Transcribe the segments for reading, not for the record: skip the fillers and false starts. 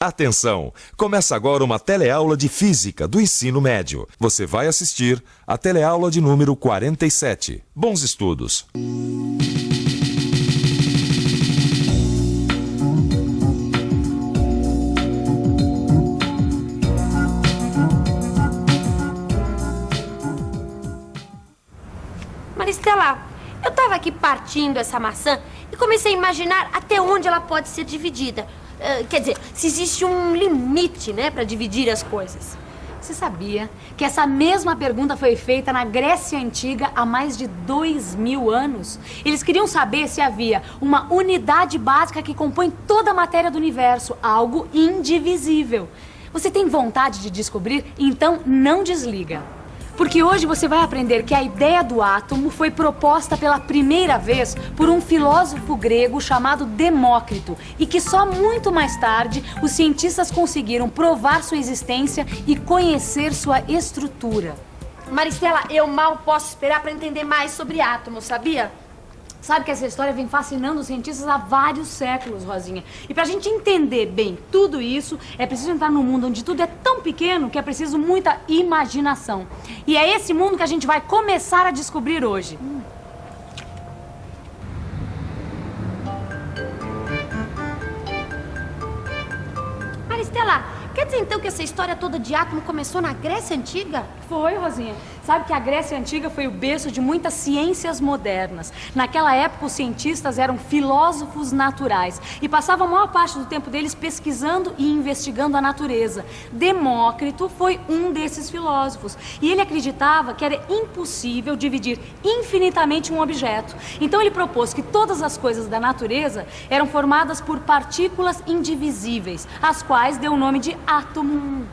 Atenção! Começa agora uma teleaula de Física do ensino médio. Você vai assistir a teleaula de número 47. Bons estudos! Maristela, eu tava aqui partindo essa maçã e comecei a imaginar até onde ela pode ser dividida. Quer dizer, se existe um limite, né, para dividir as coisas. Você sabia que essa mesma pergunta foi feita na Grécia Antiga há mais de 2000 anos? Eles queriam saber se havia uma unidade básica que compõe toda a matéria do universo, algo indivisível. Você tem vontade de descobrir? Então não desliga. Porque hoje você vai aprender que a ideia do átomo foi proposta pela primeira vez por um filósofo grego chamado Demócrito e que só muito mais tarde os cientistas conseguiram provar sua existência e conhecer sua estrutura. Maristela, eu mal posso esperar para entender mais sobre átomos, sabia? Sabe que essa história vem fascinando os cientistas há vários séculos, Rosinha. E pra gente entender bem tudo isso, é preciso entrar num mundo onde tudo é tão pequeno que é preciso muita imaginação. E é esse mundo que a gente vai começar a descobrir hoje. Maristela, quer dizer então que essa história toda de átomo começou na Grécia Antiga? Foi, Rosinha. Sabe que a Grécia Antiga foi o berço de muitas ciências modernas. Naquela época, os cientistas eram filósofos naturais e passavam a maior parte do tempo deles pesquisando e investigando a natureza. Demócrito foi um desses filósofos e ele acreditava que era impossível dividir infinitamente um objeto. Então ele propôs que todas as coisas da natureza eram formadas por partículas indivisíveis, as quais deu o nome de átomo.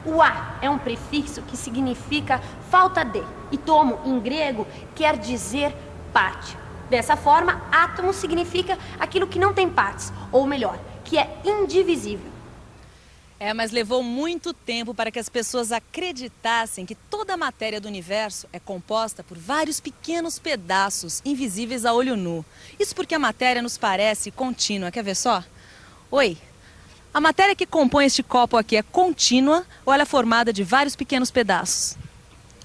O A é um prefixo que significa falta de, e tomo, em grego, quer dizer parte. Dessa forma, átomo significa aquilo que não tem partes, ou melhor, que é indivisível. Mas levou muito tempo para que as pessoas acreditassem que toda a matéria do universo é composta por vários pequenos pedaços invisíveis a olho nu. Isso porque a matéria nos parece contínua, quer ver só? Oi. A matéria que compõe este copo aqui é contínua ou ela é formada de vários pequenos pedaços?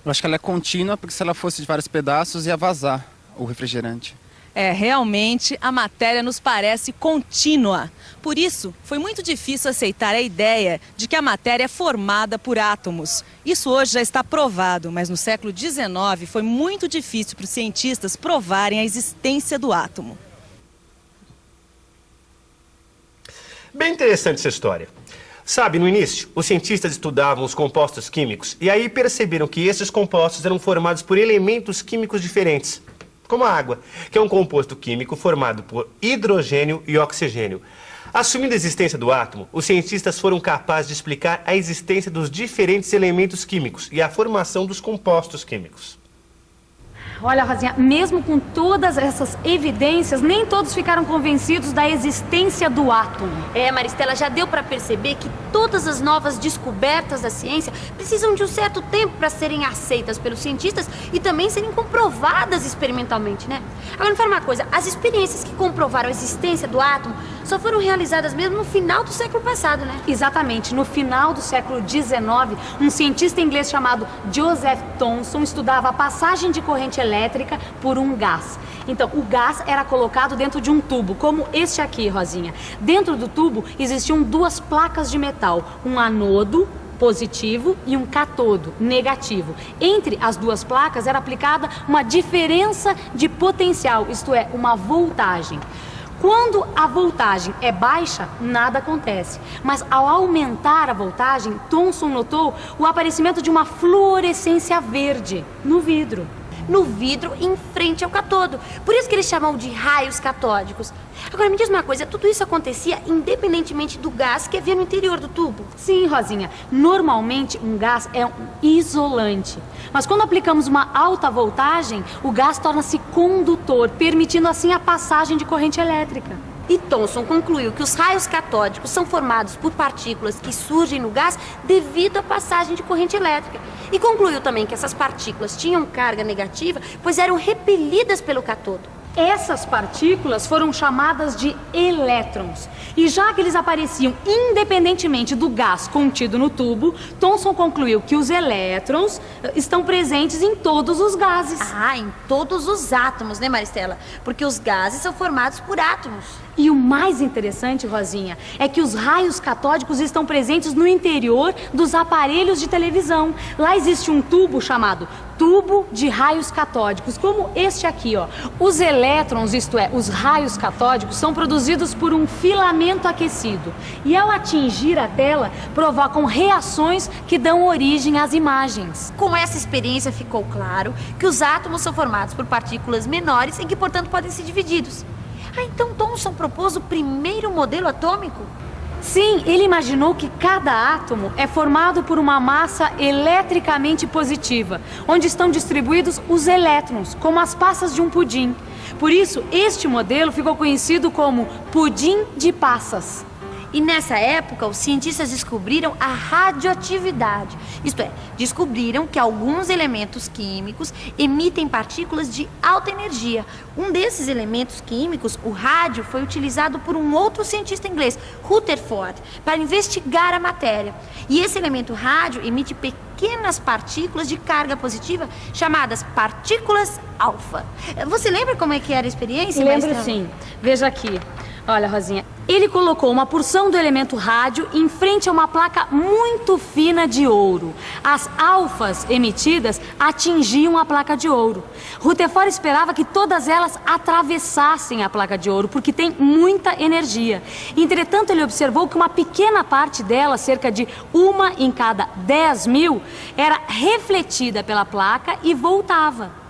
Eu acho que ela é contínua porque se ela fosse de vários pedaços ia vazar o refrigerante. Realmente a matéria nos parece contínua. Por isso, foi muito difícil aceitar a ideia de que a matéria é formada por átomos. Isso hoje já está provado, mas no século XIX foi muito difícil para os cientistas provarem a existência do átomo. Bem interessante essa história. Sabe, no início, os cientistas estudavam os compostos químicos e aí perceberam que esses compostos eram formados por elementos químicos diferentes, como a água, que é um composto químico formado por hidrogênio e oxigênio. Assumindo a existência do átomo, os cientistas foram capazes de explicar a existência dos diferentes elementos químicos e a formação dos compostos químicos. Olha, Rosinha, mesmo com todas essas evidências, nem todos ficaram convencidos da existência do átomo. Maristela, já deu para perceber que todas as novas descobertas da ciência precisam de um certo tempo para serem aceitas pelos cientistas e também serem comprovadas experimentalmente, né? Agora, me fala uma coisa, as experiências que comprovaram a existência do átomo só foram realizadas mesmo no final do século passado, né? Exatamente, no final do século XIX, um cientista inglês chamado Joseph Thomson estudava a passagem de corrente elétrica por um gás. Então, o gás era colocado dentro de um tubo, como este aqui, Rosinha. Dentro do tubo existiam duas placas de metal, um anodo positivo e um catodo negativo. Entre as duas placas era aplicada uma diferença de potencial, isto é, uma voltagem. Quando a voltagem é baixa, nada acontece. Mas ao aumentar a voltagem, Thomson notou o aparecimento de uma fluorescência verde no vidro. No vidro em frente ao catodo. Por isso que eles chamam de raios catódicos. Agora, me diz uma coisa, tudo isso acontecia independentemente do gás que havia no interior do tubo? Sim, Rosinha. Normalmente, um gás é um isolante. Mas quando aplicamos uma alta voltagem, o gás torna-se condutor, permitindo assim a passagem de corrente elétrica. E Thomson concluiu que os raios catódicos são formados por partículas que surgem no gás devido à passagem de corrente elétrica. E concluiu também que essas partículas tinham carga negativa, pois eram repelidas pelo catodo. Essas partículas foram chamadas de elétrons. E já que eles apareciam independentemente do gás contido no tubo, Thomson concluiu que os elétrons estão presentes em todos os gases. Ah, em todos os átomos, né, Maristela? Porque os gases são formados por átomos. E o mais interessante, Rosinha, é que os raios catódicos estão presentes no interior dos aparelhos de televisão. Lá existe um tubo chamado tubo de raios catódicos, como este aqui, ó. Os elétrons, isto é, os raios catódicos, são produzidos por um filamento aquecido. E ao atingir a tela, provocam reações que dão origem às imagens. Com essa experiência ficou claro que os átomos são formados por partículas menores e que, portanto, podem ser divididos. Ah, então Thomson propôs o primeiro modelo atômico? Sim, ele imaginou que cada átomo é formado por uma massa eletricamente positiva, onde estão distribuídos os elétrons, como as passas de um pudim. Por isso, este modelo ficou conhecido como pudim de passas. E nessa época, os cientistas descobriram a radioatividade. Isto é, descobriram que alguns elementos químicos emitem partículas de alta energia. Um desses elementos químicos, o rádio, foi utilizado por um outro cientista inglês, Rutherford, para investigar a matéria. E esse elemento rádio emite pequenas partículas de carga positiva chamadas partículas alfa. Você lembra como é que era a experiência? Lembro sim. Veja aqui. Olha, Rosinha, ele colocou uma porção do elemento rádio em frente a uma placa muito fina de ouro. As alfas emitidas atingiam a placa de ouro. Rutherford esperava que todas elas atravessassem a placa de ouro, porque tem muita energia. Entretanto, ele observou que uma pequena parte dela, cerca de 1 em cada 10.000, era refletida pela placa e voltava.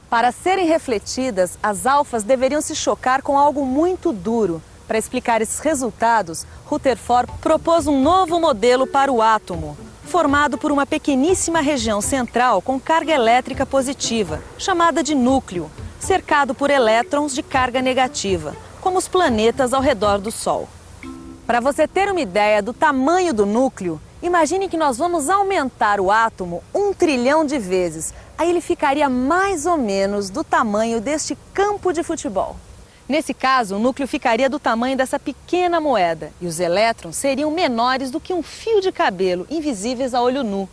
Para serem refletidas, as alfas deveriam se chocar com algo muito duro. Para explicar esses resultados, Rutherford propôs um novo modelo para o átomo, formado por uma pequeníssima região central com carga elétrica positiva, chamada de núcleo, cercado por elétrons de carga negativa, como os planetas ao redor do Sol. Para você ter uma ideia do tamanho do núcleo, imagine que nós vamos aumentar o átomo 1 trilhão de vezes. Aí ele ficaria mais ou menos do tamanho deste campo de futebol. Nesse caso, o núcleo ficaria do tamanho dessa pequena moeda e os elétrons seriam menores do que um fio de cabelo, invisíveis a olho nu.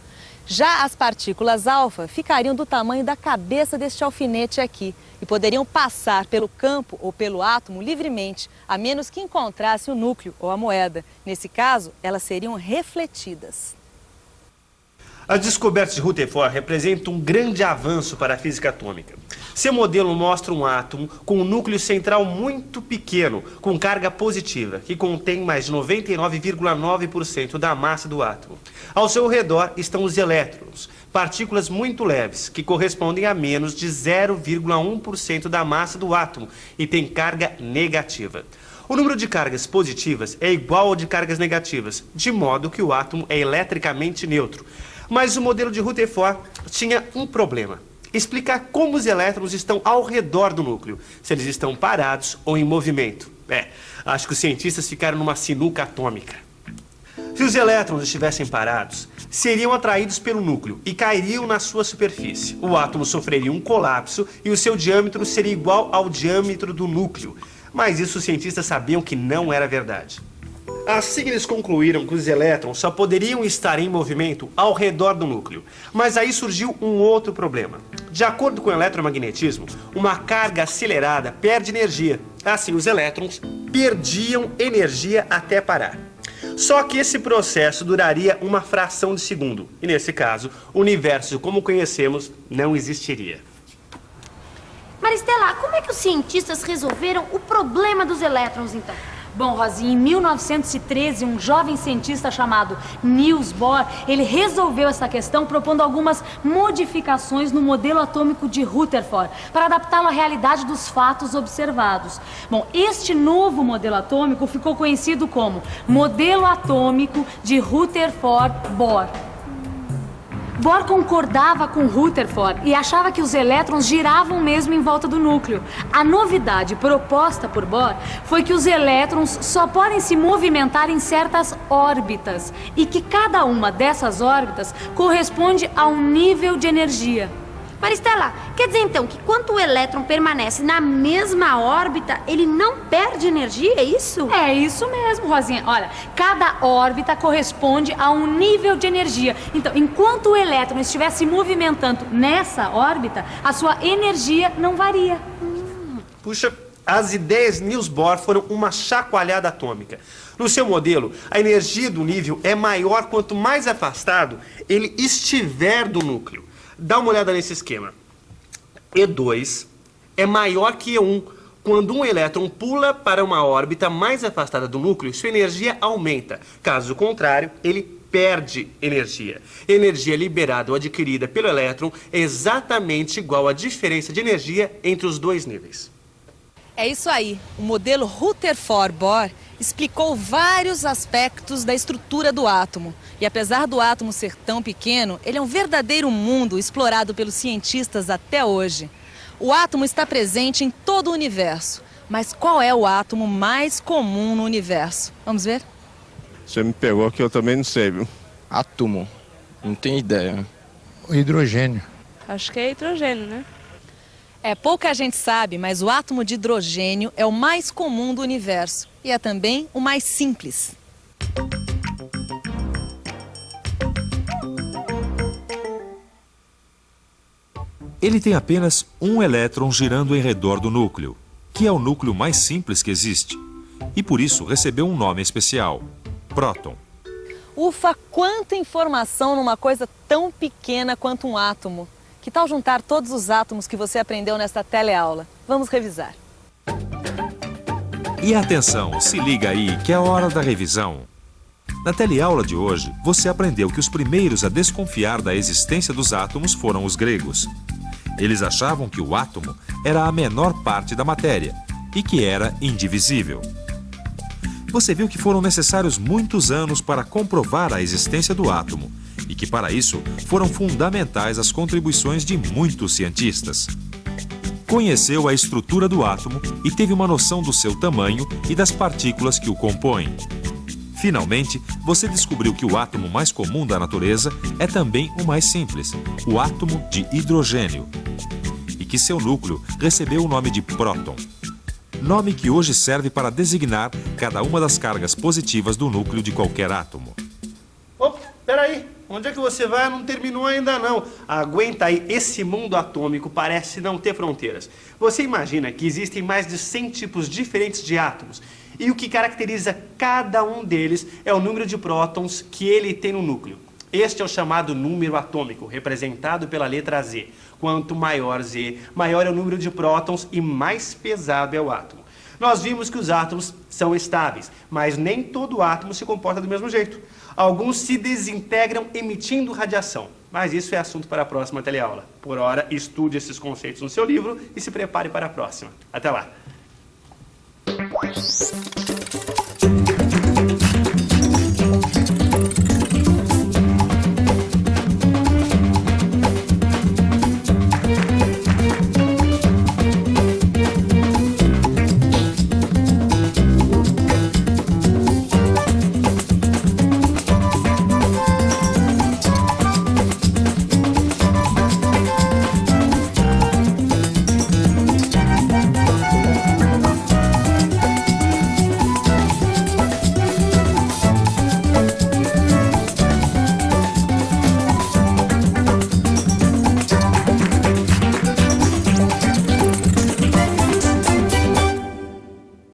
Já as partículas alfa ficariam do tamanho da cabeça deste alfinete aqui e poderiam passar pelo campo ou pelo átomo livremente, a menos que encontrasse o núcleo ou a moeda. Nesse caso, elas seriam refletidas. As descobertas de Rutherford representam um grande avanço para a física atômica. Seu modelo mostra um átomo com um núcleo central muito pequeno, com carga positiva, que contém mais de 99,9% da massa do átomo. Ao seu redor estão os elétrons, partículas muito leves, que correspondem a menos de 0,1% da massa do átomo e têm carga negativa. O número de cargas positivas é igual ao de cargas negativas, de modo que o átomo é eletricamente neutro. Mas o modelo de Rutherford tinha um problema: explicar como os elétrons estão ao redor do núcleo, se eles estão parados ou em movimento. Acho que os cientistas ficaram numa sinuca atômica. Se os elétrons estivessem parados, seriam atraídos pelo núcleo e cairiam na sua superfície. O átomo sofreria um colapso e o seu diâmetro seria igual ao diâmetro do núcleo. Mas isso os cientistas sabiam que não era verdade. Assim eles concluíram que os elétrons só poderiam estar em movimento ao redor do núcleo. Mas aí surgiu um outro problema. De acordo com o eletromagnetismo, uma carga acelerada perde energia. Assim, os elétrons perdiam energia até parar. Só que esse processo duraria uma fração de segundo. E nesse caso, o universo como conhecemos não existiria. Maristela, como é que os cientistas resolveram o problema dos elétrons, então? Bom, Rosinha, em 1913, um jovem cientista chamado Niels Bohr, ele resolveu essa questão propondo algumas modificações no modelo atômico de Rutherford para adaptá-lo à realidade dos fatos observados. Bom, este novo modelo atômico ficou conhecido como Modelo Atômico de Rutherford-Bohr. Bohr concordava com Rutherford e achava que os elétrons giravam mesmo em volta do núcleo. A novidade proposta por Bohr foi que os elétrons só podem se movimentar em certas órbitas e que cada uma dessas órbitas corresponde a um nível de energia. Maristela, quer dizer então que quando o elétron permanece na mesma órbita, ele não perde energia, é isso? É isso mesmo, Rosinha. Olha, cada órbita corresponde a um nível de energia. Então, enquanto o elétron estiver se movimentando nessa órbita, a sua energia não varia. Puxa, as ideias Niels Bohr foram uma chacoalhada atômica. No seu modelo, a energia do nível é maior quanto mais afastado ele estiver do núcleo. Dá uma olhada nesse esquema. E2 é maior que E1. Quando um elétron pula para uma órbita mais afastada do núcleo, sua energia aumenta. Caso contrário, ele perde energia. Energia liberada ou adquirida pelo elétron é exatamente igual à diferença de energia entre os dois níveis. É isso aí. O modelo Rutherford-Bohr explicou vários aspectos da estrutura do átomo. E apesar do átomo ser tão pequeno, ele é um verdadeiro mundo explorado pelos cientistas até hoje. O átomo está presente em todo o universo. Mas qual é o átomo mais comum no universo? Vamos ver? Você me pegou que eu também não sei, viu? Átomo. Não tenho ideia. O hidrogênio. Acho que é hidrogênio, né? Pouca gente sabe, mas o átomo de hidrogênio é o mais comum do universo. E é também o mais simples. Ele tem apenas um elétron girando em redor do núcleo, que é o núcleo mais simples que existe. E por isso recebeu um nome especial, próton. Ufa, quanta informação numa coisa tão pequena quanto um átomo. Que tal juntar todos os átomos que você aprendeu nesta teleaula? Vamos revisar. E atenção, se liga aí que é a hora da revisão. Na teleaula de hoje, você aprendeu que os primeiros a desconfiar da existência dos átomos foram os gregos. Eles achavam que o átomo era a menor parte da matéria e que era indivisível. Você viu que foram necessários muitos anos para comprovar a existência do átomo e que, para isso, foram fundamentais as contribuições de muitos cientistas. Conheceu a estrutura do átomo e teve uma noção do seu tamanho e das partículas que o compõem. Finalmente, você descobriu que o átomo mais comum da natureza é também o mais simples, o átomo de hidrogênio, e que seu núcleo recebeu o nome de próton, nome que hoje serve para designar cada uma das cargas positivas do núcleo de qualquer átomo. Opa, peraí, onde é que você vai? Não terminou ainda não. Aguenta aí, esse mundo atômico parece não ter fronteiras. Você imagina que existem mais de 100 tipos diferentes de átomos, e o que caracteriza cada um deles é o número de prótons que ele tem no núcleo. Este é o chamado número atômico, representado pela letra Z. Quanto maior Z, maior é o número de prótons e mais pesado é o átomo. Nós vimos que os átomos são estáveis, mas nem todo átomo se comporta do mesmo jeito. Alguns se desintegram emitindo radiação, mas isso é assunto para a próxima teleaula. Por hora, estude esses conceitos no seu livro e se prepare para a próxima. Até lá!